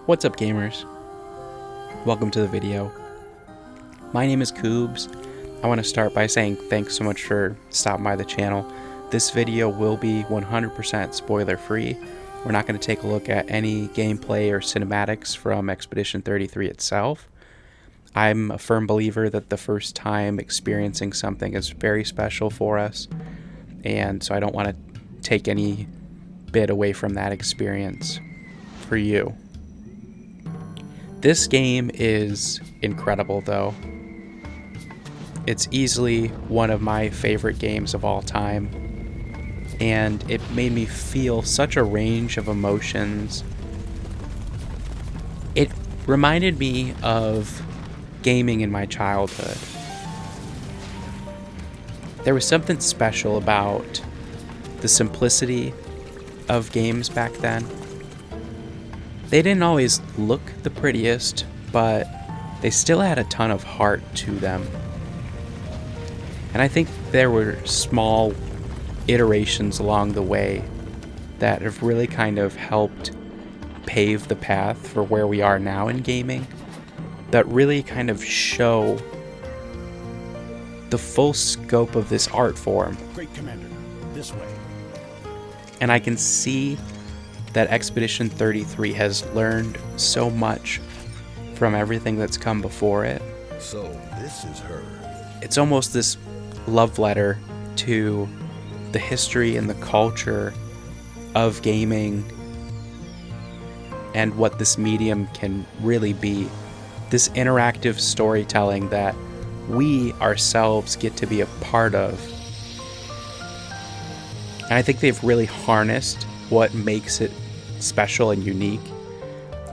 What's up, gamers? Welcome to the video. My name is Koobs. I want to start by saying thanks so much for stopping by the channel. This video will be 100% spoiler free. We're not going to take a look at any gameplay or cinematics from Expedition 33 itself. I'm a firm believer that the first time experiencing something is very special for us, and so I don't want to take any bit away from that experience for you. This game is incredible, though. It's easily one of my favorite games of all time, and it made me feel such a range of emotions. It reminded me of gaming in my childhood. There was something special about the simplicity of games back then. They didn't always look the prettiest, but they still had a ton of heart to them. And I think there were small iterations along the way that have really kind of helped pave the path for where we are now in gaming, that really kind of show the full scope of this art form. Great Commander, this way. And I can see that Expedition 33 has learned so much from everything that's come before it. So this is her. It's almost this love letter to the history and the culture of gaming and what this medium can really be. This interactive storytelling that we ourselves get to be a part of. And I think they've really harnessed what makes it special and unique,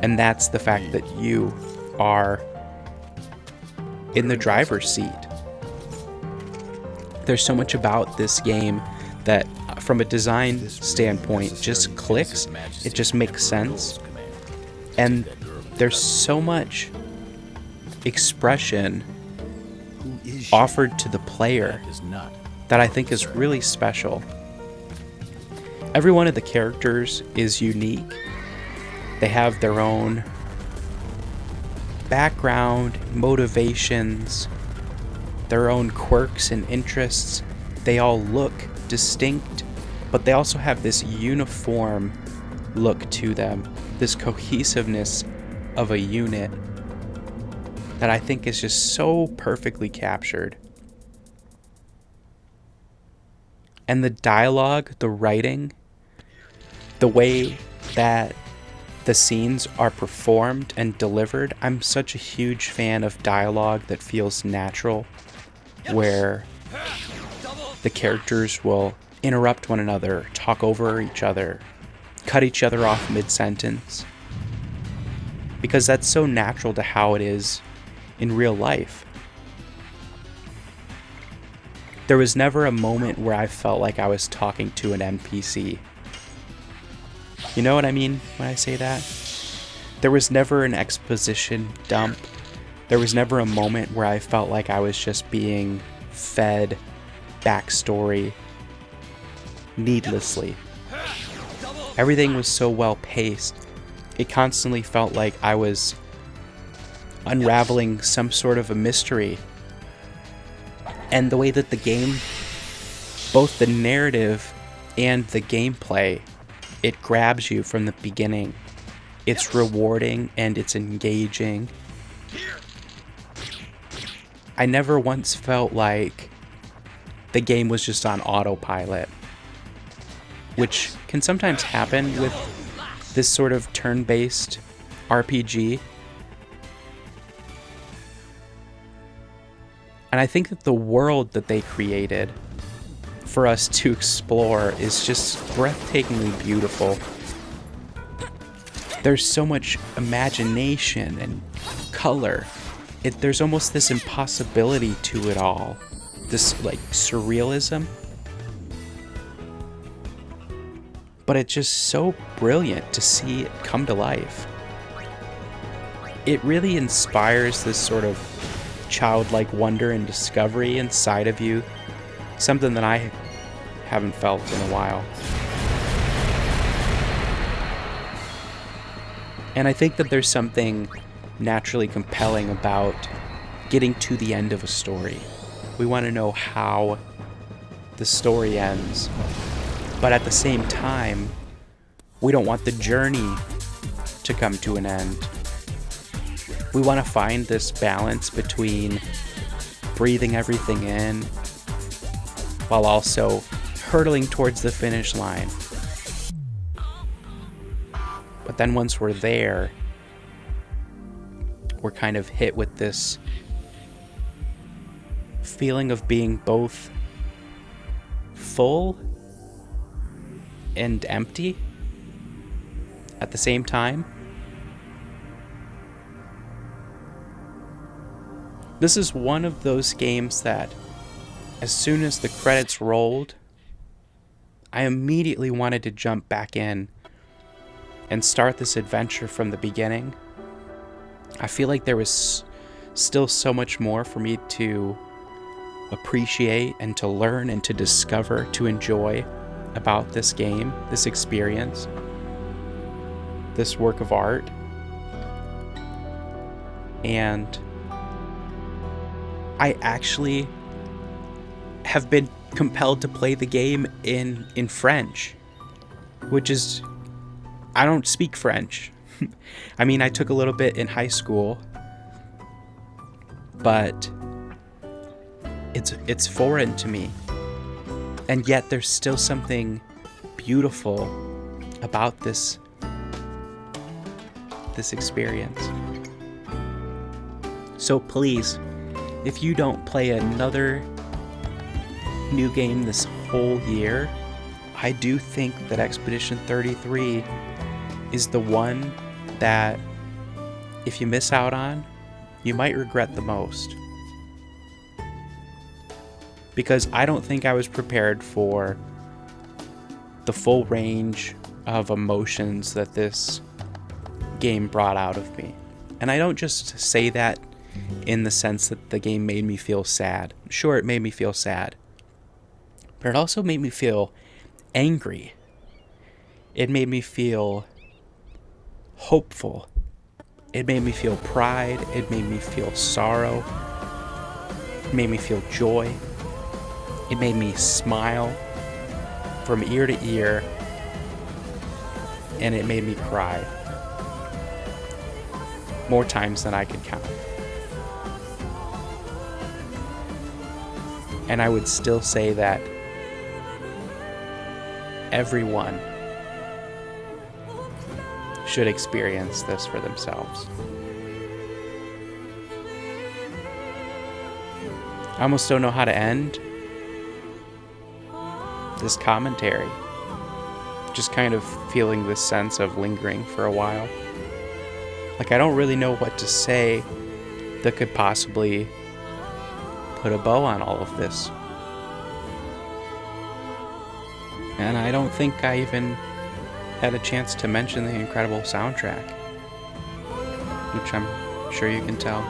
and that's the fact that you are in the driver's seat. There's so much about this game that from a design standpoint just clicks, it just makes sense, and there's so much expression offered to the player that I think is really special. Every one of the characters is unique. They have their own background, motivations, their own quirks and interests. They all look distinct, but they also have this uniform look to them, this cohesiveness of a unit that I think is just so perfectly captured. And the dialogue, the writing, the way that the scenes are performed and delivered. I'm such a huge fan of dialogue that feels natural, where the characters will interrupt one another, talk over each other, cut each other off mid-sentence, because that's so natural to how it is in real life. There was never a moment where I felt like I was talking to an NPC. You know what I mean when I say that? There was never an exposition dump. There was never a moment where I felt like I was just being fed backstory needlessly. Everything was so well paced. It constantly felt like I was unraveling some sort of a mystery. And the way that the game, both the narrative and the gameplay, it grabs you from the beginning. It's rewarding and it's engaging. I never once felt like the game was just on autopilot, which can sometimes happen with this sort of turn-based RPG. And I think that the world that they created for us to explore is just breathtakingly beautiful. There's so much imagination and color. There's almost this impossibility to it all. This like surrealism. But it's just so brilliant to see it come to life. It really inspires this sort of childlike wonder and discovery inside of you, something that I haven't felt in a while. And I think that there's something naturally compelling about getting to the end of a story. We want to know how the story ends. But at the same time, we don't want the journey to come to an end. We want to find this balance between breathing everything in while also hurtling towards the finish line. But then once we're there, we're kind of hit with this feeling of being both full and empty at the same time. This is one of those games that, as soon as the credits rolled, I immediately wanted to jump back in and start this adventure from the beginning. I feel like there was still so much more for me to appreciate and to learn and to discover, to enjoy about this game, this experience, this work of art. And I actually have been compelled to play the game in French, which is, I don't speak French. I mean, I took a little bit in high school, but it's foreign to me. And yet there's still something beautiful about this experience. So please, if you don't play another new game this whole year, I do think that Expedition 33 is the one that, if you miss out on, you might regret the most. Because I don't think I was prepared for the full range of emotions that this game brought out of me. And I don't just say that in the sense that the game made me feel sad. Sure, it made me feel sad. But it also made me feel angry. It made me feel hopeful. It made me feel pride. It made me feel sorrow. It made me feel joy. It made me smile from ear to ear. And it made me cry more times than I could count. And I would still say that everyone should experience this for themselves. I almost don't know how to end this commentary. Just kind of feeling this sense of lingering for a while. Like, I don't really know what to say that could possibly put a bow on all of this. And I don't think I even had a chance to mention the incredible soundtrack, which I'm sure you can tell.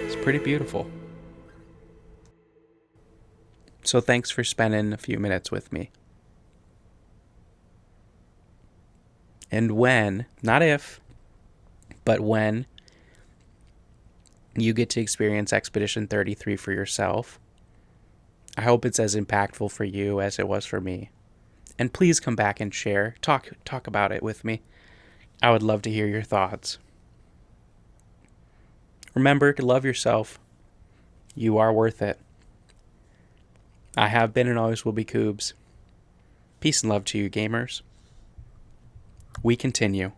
It's pretty beautiful. So thanks for spending a few minutes with me. And when, not if, but when you get to experience Expedition 33 for yourself, I hope it's as impactful for you as it was for me. And please come back and share. Talk about it with me. I would love to hear your thoughts. Remember to love yourself. You are worth it. I have been and always will be Coobs. Peace and love to you, gamers. We continue.